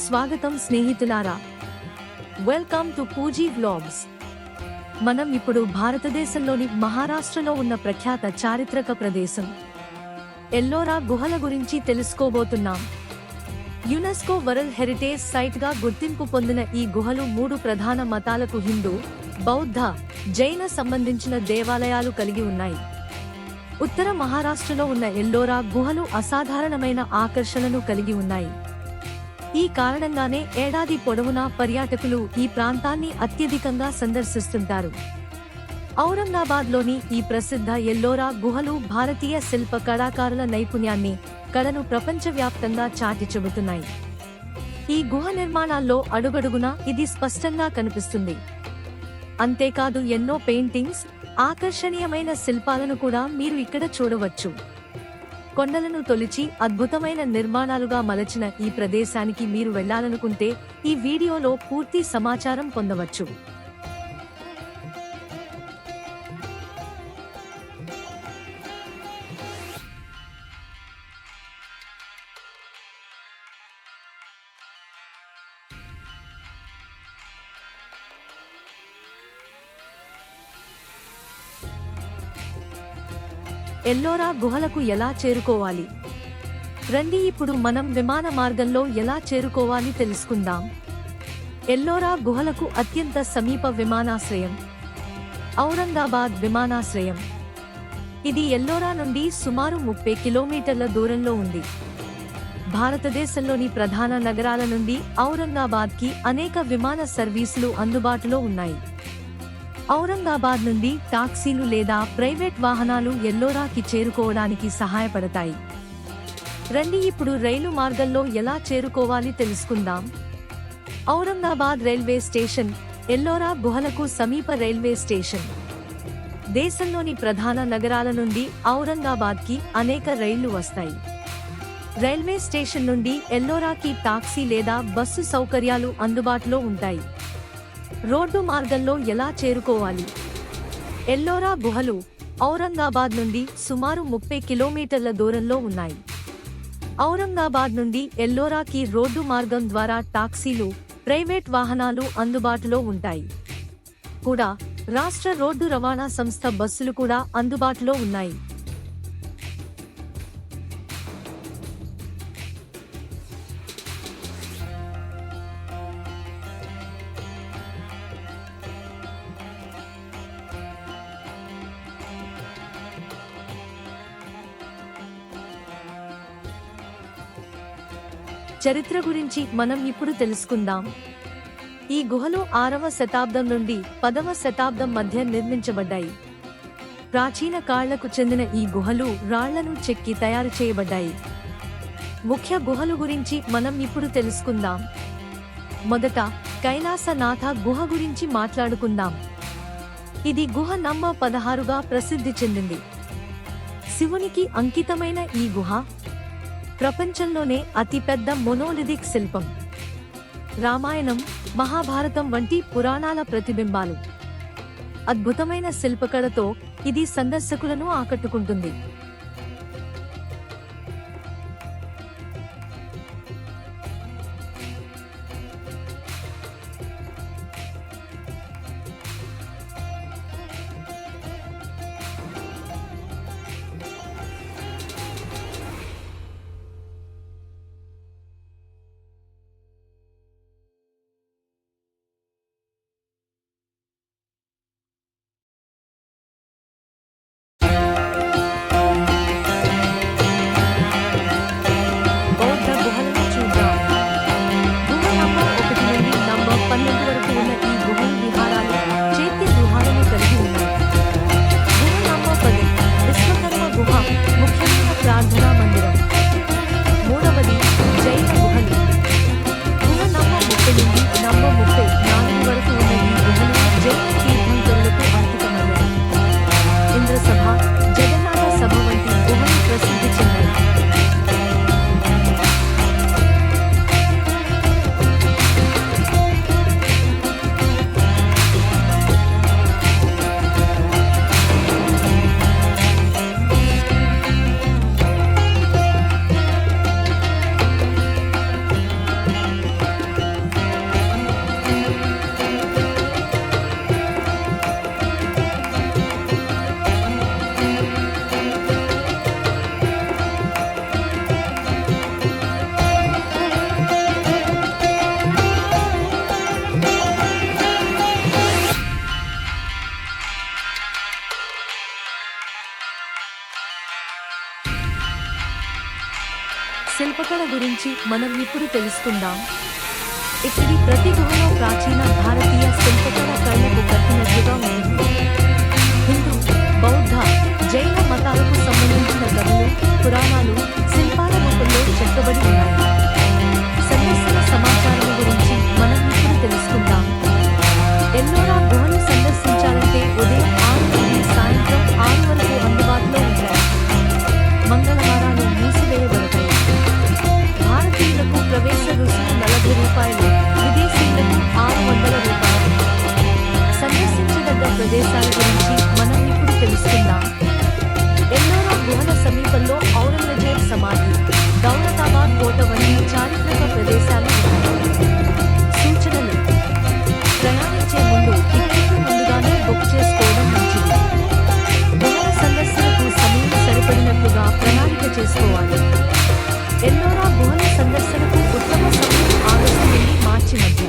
స్వాగతం స్నేహితులారా, welcome to Pooji vlogs. మనం ఇప్పుడు భారతదేశంలోని మహారాష్ట్రలో ఉన్న ప్రఖ్యాత చారిత్రక ప్రదేశం ఎల్లోరా గుహల గురించి తెలుసుకోబోతున్నాం. యునెస్కో వరల్డ్ హెరిటేజ్ సైట్ గా గుర్తింపు పొందిన ఈ గుహలు 3 ప్రధాన మతాలకు హిందూ, బౌద్ధ, జైన సంబంధించిన దేవాలయాలు కలిగి ఉన్నాయి. ఉత్తర మహారాష్ట్రలో ఉన్న ఎల్లోరా గుహలు అసాధారణమైన ఆకర్షణను కలిగి ఉన్నాయి. ఈ కారణంగానే ఏడాది పొడవునా పర్యాటకులు ఈ ప్రాంతాన్ని అత్యధికంగా సందర్శిస్తుంటారు. ఔరంగాబాద్లోని ఈ ప్రసిద్ధ ఎల్లోరా గుహలు భారతీయ శిల్ప కళాకారుల నైపుణ్యాన్ని, కళను ప్రపంచవ్యాప్తంగా చాటి చెబుతున్నాయి. ఈ గుహ నిర్మాణాల్లో అడుగడుగునా ఇది స్పష్టంగా కనిపిస్తుంది. అంతేకాదు, ఎన్నో పెయింటింగ్స్, ఆకర్షణీయమైన శిల్పాలను కూడా మీరు ఇక్కడ చూడవచ్చు. కొండలను తొలిచి అద్భుతమైన నిర్మాణాలుగా మలచిన ఈ ప్రదేశానికి మీరు వెళ్లాలనుకుంటే ఈ వీడియోలో పూర్తి సమాచారం పొందవచ్చు. ఎల్లోరా గుహలకు ఎలా చేరుకోవాలి? రండి, ఇప్పుడు మనం విమాన మార్గంలో ఎలా చేరుకోవాలి తెలుసుకుందాం. ఎల్లోరా గుహలకు అత్యంత సమీప విమానాశ్రయం ఔరంగాబాద్ విమానాశ్రయం. ఇది ఎల్లోరా నుండి సుమారు 30 కిలోమీటర్ల దూరంలో ఉంది. భారతదేశంలోని ప్రధాన నగరాల నుండి ఔరంగాబాద్కి అనేక విమాన సర్వీసులు అందుబాటులో ఉన్నాయి. ఔరంగాబాద్ నుండి టాక్సీలు లేదా ప్రైవేట్ వాహనాలు ఎల్లోరాకి చేరుకోవడానికి సహాయపడతాయి. రండి, ఇప్పుడు రైలు మార్గంలో ఎలా చేరుకోవాలి తెలుసుకుందాం. ఔరంగాబాద్ రైల్వే స్టేషన్ ఎల్లోరా గుహలకు సమీప రైల్వే స్టేషన్. దేశంలోని ప్రధాన నగరాల నుండి ఔరంగాబాద్కి అనేక రైళ్లు వస్తాయి. రైల్వే స్టేషన్ నుండి ఎల్లోరాకి టాక్సీ లేదా బస్సు సౌకర్యాలు అందుబాటులో ఉంటాయి. రోడ్డు మార్గంలో ఎలా చేరుకోవాలి? ఎల్లోరా గుహలు ఔరంగాబాద్ నుండి సుమారు 30 కిలోమీటర్ల దూరంలో ఉన్నాయి. ఔరంగాబాద్ నుండి ఎల్లోరాకి రోడ్డు మార్గం ద్వారా టాక్సీలు, ప్రైవేట్ వాహనాలు అందుబాటులో ఉంటాయి. కూడా రాష్ట్ర రోడ్డు రవాణా సంస్థ బస్సులు కూడా అందుబాటులో ఉన్నాయి. చరిత్ర గురించి మనం ఇప్పుడు తెలుసుకుందాం. ఈ గుహలు 6వ శతాబ్దం నుండి 10వ శతాబ్దం మధ్య నిర్మించబడ్డాయి. ప్రాచీన కాళ్లకు చెందిన ఈ గుహలు రాళ్లను చెక్కి తయారు చేయబడ్డాయి. ముఖ్య గుహలు గురించి మనం ఇప్పుడు తెలుసుకుందాం. మొదట కైలాసనాథ గుహ గురించి మాట్లాడుకుందాం. ఇది గుహ నంబర్ 16గా ప్రసిద్ధి చెందింది. శివునికి అంకితమైన ఈ గుహ ప్రపంచంలోనే అతిపెద్ద మొనోలిథిక్ శిల్పం. రామాయణం, మహాభారతం వంటి పురాణాల ప్రతిబింబాలు. అద్భుతమైన శిల్పకళతో ఇది సందర్శకులను ఆకట్టుకుంటుంది. శిల్పకళ గురించి మనం ఇప్పుడు తెలుసుకుందాం. ఇక్కడి ప్రతి గుహలో ప్రాచీన భారతీయ శిల్పకళ కళలకు కట్టినట్లుగా ఉంది. హిందూ, బౌద్ధ, జైన మతాలకు సంబంధించిన కథలు, పురాణాలు శిల్పాల రూపంలో చెక్కబడి ఉన్నాయి. సందర్శన సమాచారం గురించి మనం ఇప్పుడు తెలుసుకుందాం. ఎల్లోరా గుహను సందర్శించాలంటే ఉదయం 6 నుండి సాయంత్రం 6 వరకు అందుబాటులో ఉంటాయి. మంగళవారాలు మూసివేయబడతాయి. భారతీయులకు ప్రవేశ రుసుము ₹40, విదేశీయులకు ₹600. సందర్శించదగ్గ ప్రదేశాల గురించి మనం ఇప్పుడు తెలుసుకుందాం. ఎల్లోరా గుహల సమీపంలో ఔరంగజేబ్ సమాధి, దౌలతాబాద్ కోట వంటి చారిత్రక ప్రదేశాలు ఉన్నాయి. సూచనలు: ప్రయాణించే ముందు టికెట్ను ముందుగానే బుక్ చేసుకోవడం మంచిది. గుహల సందర్శనకు సమయం సరిపడినట్లుగా ప్రణాళిక చేసుకోవాలి. ఎల్లోరా గుహల సందర్శనకు ఉత్తమ సమయం ఆగస్టు నుండి మార్చి మధ్య.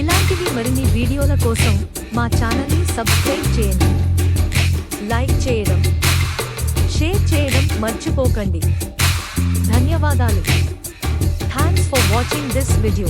ఇలాంటివి మరిన్ని వీడియోల కోసం మా ఛానల్ని సబ్స్క్రైబ్ చేయండి. లైక్ చేయడం, షేర్ చేయడం మర్చిపోకండి. ధన్యవాదాలు. Thanks for watching this video.